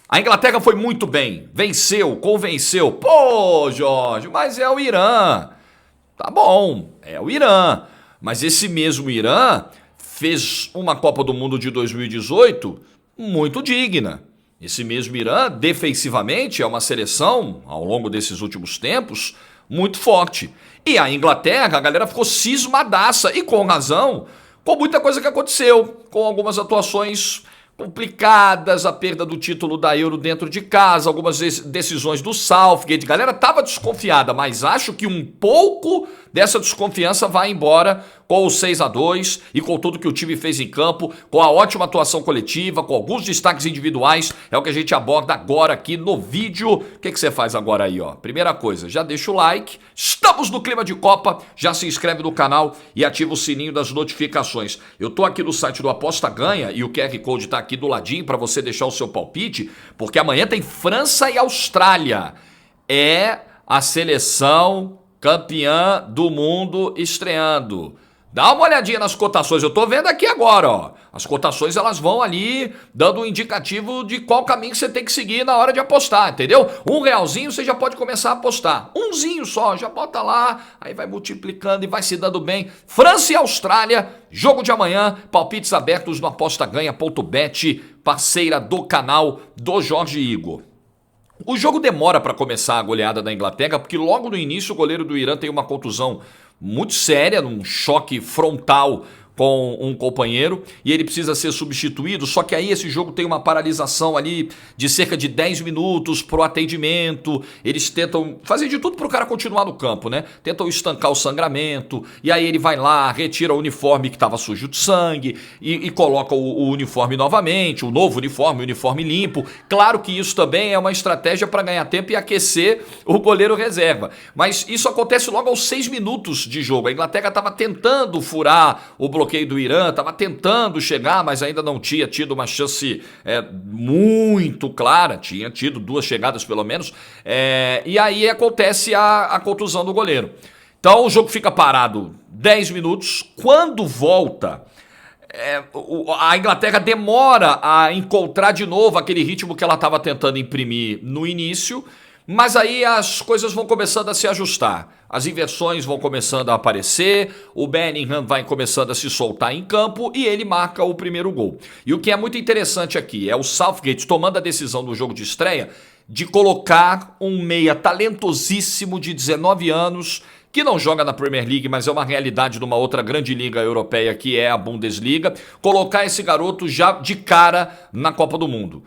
A Inglaterra foi muito bem, venceu, convenceu. Pô, Jorge, mas é o Irã. Tá bom, é o Irã. Mas esse mesmo Irã fez uma Copa do Mundo de 2018 muito digna. Esse mesmo Irã, defensivamente, é uma seleção, ao longo desses últimos tempos, muito forte. E a Inglaterra, a galera ficou cismadaça, e com razão, com muita coisa que aconteceu, com algumas atuações complicadas, a perda do título da Euro dentro de casa, algumas decisões do Southgate. A galera tava desconfiada, mas acho que um pouco dessa desconfiança vai embora com o 6-2 e com tudo que o time fez em campo, com a ótima atuação coletiva, com alguns destaques individuais. É o que a gente aborda agora aqui no vídeo. O que você faz agora aí, ó? Primeira coisa, já deixa o like. Estamos no clima de Copa. Já se inscreve no canal e ativa o sininho das notificações. Eu tô aqui no site do Aposta Ganha e o QR Code tá aqui do ladinho para você deixar o seu palpite, porque amanhã tem França e Austrália. É a seleção campeã do mundo estreando. Dá uma olhadinha nas cotações, eu tô vendo aqui agora, ó. As cotações elas vão ali dando um indicativo de qual caminho você tem que seguir na hora de apostar, entendeu? R$1 você já pode começar a apostar. Umzinho só, já bota lá, aí vai multiplicando e vai se dando bem. França e Austrália, jogo de amanhã, palpites abertos no apostaganha.bet, parceira do canal do Jorge Igor. O jogo demora para começar a goleada da Inglaterra, porque logo no início o goleiro do Irã tem uma contusão muito séria, num choque frontal com um companheiro, e ele precisa ser substituído, só que aí esse jogo tem uma paralisação ali de cerca de 10 minutos pro atendimento. Eles tentam fazer de tudo pro cara continuar no campo, né? Tentam estancar o sangramento, e aí ele vai lá, retira o uniforme que estava sujo de sangue e coloca o uniforme novamente, o novo uniforme, o uniforme limpo. Claro que isso também é uma estratégia para ganhar tempo e aquecer o goleiro reserva, mas isso acontece logo aos 6 minutos de jogo. A Inglaterra estava tentando furar o bloqueio do Irã, estava tentando chegar, mas ainda não tinha tido uma chance muito clara, tinha tido 2 chegadas pelo menos, e aí acontece a contusão do goleiro. Então o jogo fica parado 10 minutos, quando volta, a Inglaterra demora a encontrar de novo aquele ritmo que ela estava tentando imprimir no início, mas aí as coisas vão começando a se ajustar. As inversões vão começando a aparecer, o Bellingham vai começando a se soltar em campo e ele marca o primeiro gol. E o que é muito interessante aqui é o Southgate tomando a decisão no jogo de estreia de colocar um meia talentosíssimo de 19 anos, que não joga na Premier League, mas é uma realidade de uma outra grande liga europeia, que é a Bundesliga, colocar esse garoto já de cara na Copa do Mundo.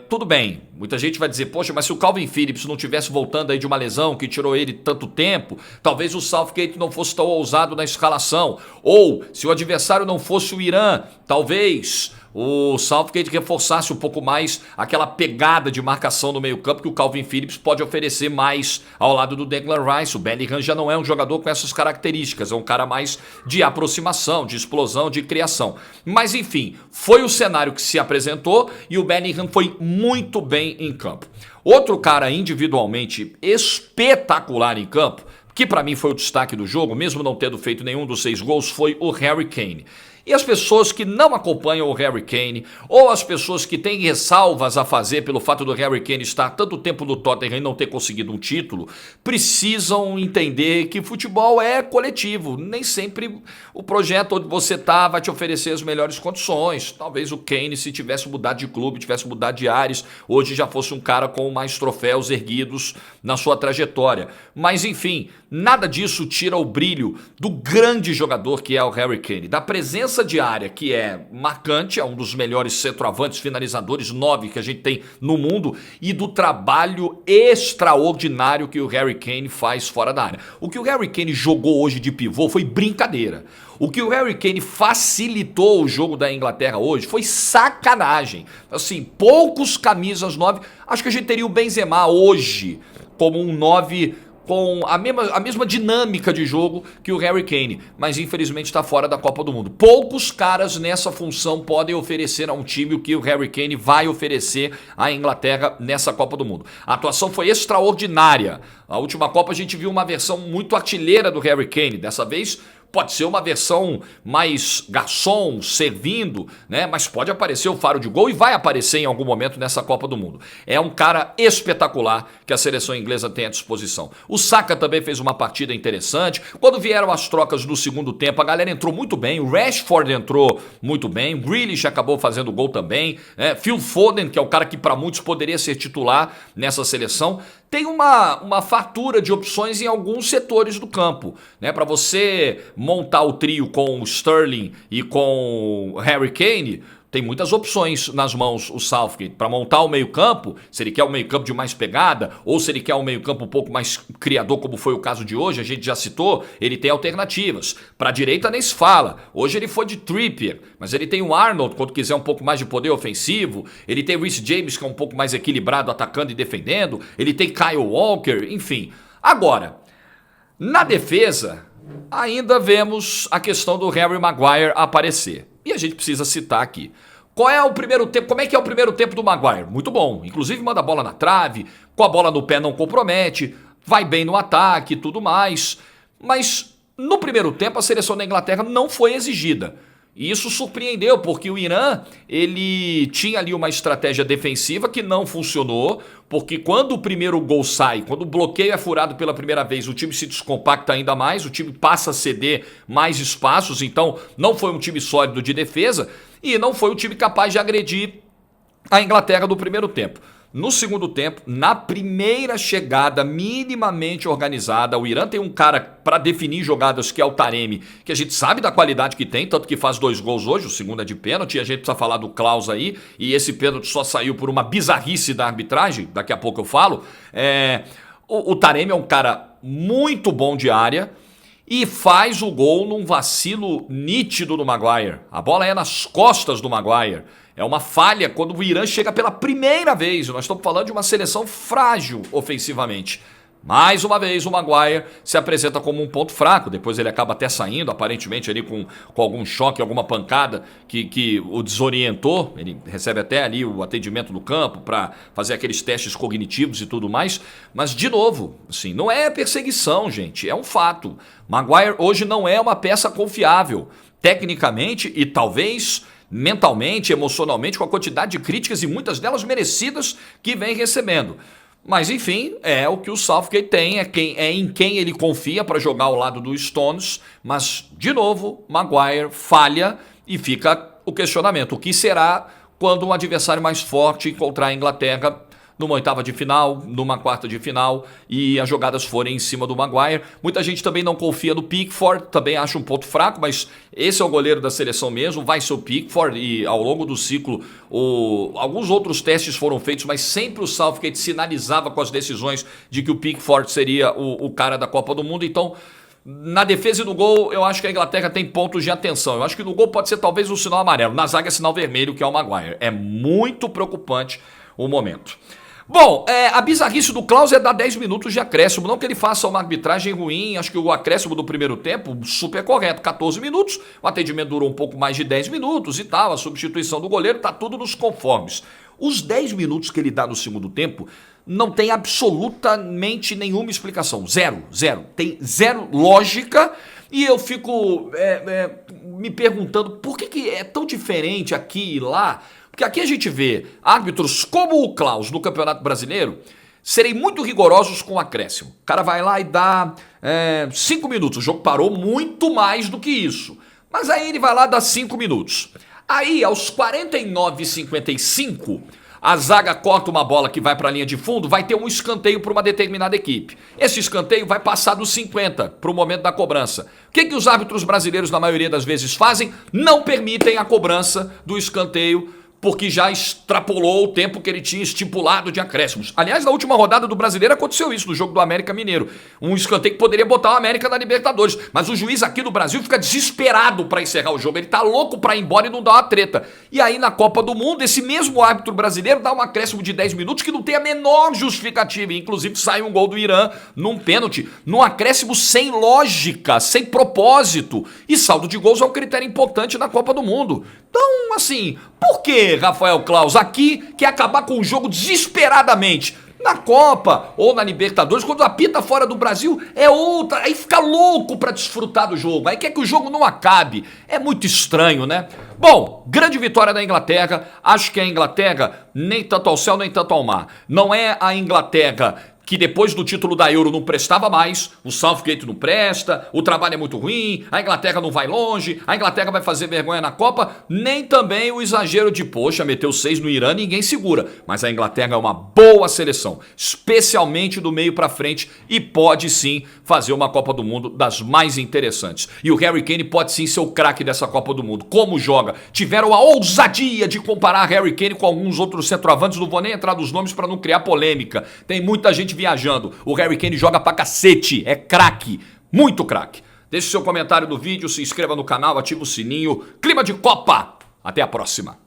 Tudo bem, muita gente vai dizer, poxa, mas se o Calvin Phillips não tivesse voltando aí de uma lesão que tirou ele tanto tempo, talvez o Southgate não fosse tão ousado na escalação. Ou, se o adversário não fosse o Irã, talvez o Southgate reforçasse um pouco mais aquela pegada de marcação no meio campo que o Calvin Phillips pode oferecer mais ao lado do Declan Rice. O Bellingham já não é um jogador com essas características, é um cara mais de aproximação, de explosão, de criação. Mas enfim, foi o cenário que se apresentou e o Bellingham foi muito bem em campo. Outro cara individualmente espetacular em campo, que para mim foi o destaque do jogo, mesmo não tendo feito nenhum dos 6 gols, foi o Harry Kane. E as pessoas que não acompanham o Harry Kane, ou as pessoas que têm ressalvas a fazer pelo fato do Harry Kane estar tanto tempo no Tottenham e não ter conseguido um título, precisam entender que futebol é coletivo. Nem sempre o projeto onde você está vai te oferecer as melhores condições. Talvez o Kane, se tivesse mudado de clube, tivesse mudado de ares, hoje já fosse um cara com mais troféus erguidos na sua trajetória. Mas enfim, nada disso tira o brilho do grande jogador que é o Harry Kane, da presença de área que é marcante, é um dos melhores centroavantes finalizadores 9 que a gente tem no mundo, e do trabalho extraordinário que o Harry Kane faz fora da área. O que o Harry Kane jogou hoje de pivô foi brincadeira. O que o Harry Kane facilitou o jogo da Inglaterra hoje foi sacanagem. Assim, poucos camisas 9. Acho que a gente teria o Benzema hoje como um 9 com a mesma dinâmica de jogo que o Harry Kane, mas infelizmente está fora da Copa do Mundo. Poucos caras nessa função podem oferecer a um time o que o Harry Kane vai oferecer à Inglaterra nessa Copa do Mundo. A atuação foi extraordinária. A última Copa a gente viu uma versão muito artilheira do Harry Kane, dessa vez pode ser uma versão mais garçom, servindo, né? Mas pode aparecer o faro de gol e vai aparecer em algum momento nessa Copa do Mundo. É um cara espetacular que a seleção inglesa tem à disposição. O Saka também fez uma partida interessante. Quando vieram as trocas no segundo tempo, a galera entrou muito bem. O Rashford entrou muito bem. O Grealish acabou fazendo gol também. Phil Foden, que é o cara que para muitos poderia ser titular nessa seleção, tem uma fartura de opções em alguns setores do campo, né? Para você montar o trio com o Sterling e com o Harry Kane, tem muitas opções nas mãos o Southgate. Para montar o meio-campo, se ele quer um meio-campo de mais pegada, ou se ele quer um meio-campo um pouco mais criador, como foi o caso de hoje, a gente já citou, ele tem alternativas. Para a direita nem se fala. Hoje ele foi de Trippier, mas ele tem o Arnold, quando quiser um pouco mais de poder ofensivo. Ele tem o Reece James, que é um pouco mais equilibrado, atacando e defendendo. Ele tem Kyle Walker, enfim. Agora, na defesa, ainda vemos a questão do Harry Maguire aparecer. E a gente precisa citar aqui. Qual é o primeiro tempo? Como é que é o primeiro tempo do Maguire? Muito bom. Inclusive manda a bola na trave, com a bola no pé não compromete, vai bem no ataque e tudo mais. Mas no primeiro tempo a seleção da Inglaterra não foi exigida. E isso surpreendeu, porque o Irã, ele tinha ali uma estratégia defensiva que não funcionou, porque quando o primeiro gol sai, quando o bloqueio é furado pela primeira vez, o time se descompacta ainda mais, o time passa a ceder mais espaços, então não foi um time sólido de defesa e não foi um time capaz de agredir a Inglaterra no primeiro tempo. No segundo tempo, na primeira chegada minimamente organizada, o Irã tem um cara para definir jogadas que é o Taremi, que a gente sabe da qualidade que tem, tanto que faz 2 gols hoje, o segundo é de pênalti, e a gente precisa falar do Klaus aí, e esse pênalti só saiu por uma bizarrice da arbitragem, daqui a pouco eu falo. O Taremi é um cara muito bom de área, e faz o gol num vacilo nítido do Maguire. A bola é nas costas do Maguire. É uma falha quando o Irã chega pela primeira vez. Nós estamos falando de uma seleção frágil ofensivamente. Mais uma vez o Maguire se apresenta como um ponto fraco. Depois ele acaba até saindo, aparentemente ali com algum choque, alguma pancada que o desorientou. Ele recebe até ali o atendimento no campo para fazer aqueles testes cognitivos e tudo mais. Mas de novo, assim, não é perseguição, gente. É um fato. Maguire hoje não é uma peça confiável. Tecnicamente e talvez mentalmente, emocionalmente, com a quantidade de críticas e muitas delas merecidas que vem recebendo. Mas enfim, é o que o Southgate tem, é em quem ele confia para jogar ao lado do Stones, mas de novo, Maguire falha e fica o questionamento. O que será quando um adversário mais forte encontrar a Inglaterra numa oitava de final, numa quarta de final e as jogadas forem em cima do Maguire? Muita gente também não confia no Pickford, também acha um ponto fraco, mas esse é o goleiro da seleção mesmo, vai ser o Pickford e ao longo do ciclo alguns outros testes foram feitos, mas sempre o Southgate sinalizava com as decisões de que o Pickford seria o cara da Copa do Mundo. Então, na defesa e no gol, eu acho que a Inglaterra tem pontos de atenção. Eu acho que no gol pode ser talvez um sinal amarelo, na zaga é sinal vermelho, que é o Maguire. É muito preocupante o momento. Bom, a bizarrice do Klaus é dar 10 minutos de acréscimo. Não que ele faça uma arbitragem ruim, acho que o acréscimo do primeiro tempo, super correto, 14 minutos. O atendimento durou um pouco mais de 10 minutos e tal, a substituição do goleiro, tá tudo nos conformes. Os 10 minutos que ele dá no segundo tempo não tem absolutamente nenhuma explicação. Zero. Tem zero lógica e eu fico me perguntando por que é tão diferente aqui e lá. Porque aqui a gente vê árbitros como o Klaus no Campeonato Brasileiro serem muito rigorosos com o acréscimo. O cara vai lá e dá 5 minutos. O jogo parou muito mais do que isso. Mas aí ele vai lá e dá 5 minutos. Aí, aos 49,55, a zaga corta uma bola que vai para a linha de fundo, vai ter um escanteio para uma determinada equipe. Esse escanteio vai passar dos 50 para o momento da cobrança. O que os árbitros brasileiros, na maioria das vezes, fazem? Não permitem a cobrança do escanteio, porque já extrapolou o tempo que ele tinha estipulado de acréscimos. Aliás, na última rodada do Brasileiro aconteceu isso, no jogo do América Mineiro. Um escanteio que poderia botar o América na Libertadores. Mas o juiz aqui do Brasil fica desesperado para encerrar o jogo. Ele tá louco para ir embora e não dá uma treta. E aí, na Copa do Mundo, esse mesmo árbitro brasileiro dá um acréscimo de 10 minutos que não tem a menor justificativa. Inclusive, sai um gol do Irã num pênalti, num acréscimo sem lógica, sem propósito. E saldo de gols é um critério importante na Copa do Mundo. Então, assim, por quê? Rafael Claus, aqui quer acabar com o jogo desesperadamente. Na Copa ou na Libertadores, quando apita fora do Brasil, é outra. Aí fica louco pra desfrutar do jogo. Aí quer que o jogo não acabe. É muito estranho, né? Bom, grande vitória da Inglaterra. Acho que a Inglaterra nem tanto ao céu, nem tanto ao mar. Não é a Inglaterra que depois do título da Euro não prestava mais, o Southgate não presta, o trabalho é muito ruim, a Inglaterra não vai longe, a Inglaterra vai fazer vergonha na Copa, nem também o exagero de, poxa, meteu 6 no Irã, ninguém segura. Mas a Inglaterra é uma boa seleção, especialmente do meio pra frente, e pode sim fazer uma Copa do Mundo das mais interessantes. E o Harry Kane pode sim ser o craque dessa Copa do Mundo. Como joga? Tiveram a ousadia de comparar Harry Kane com alguns outros centroavantes, não vou nem entrar nos nomes para não criar polêmica. Tem muita gente viajando. O Harry Kane joga pra cacete, é craque, muito craque. Deixe seu comentário no vídeo, se inscreva no canal, ative o sininho. Clima de Copa! Até a próxima!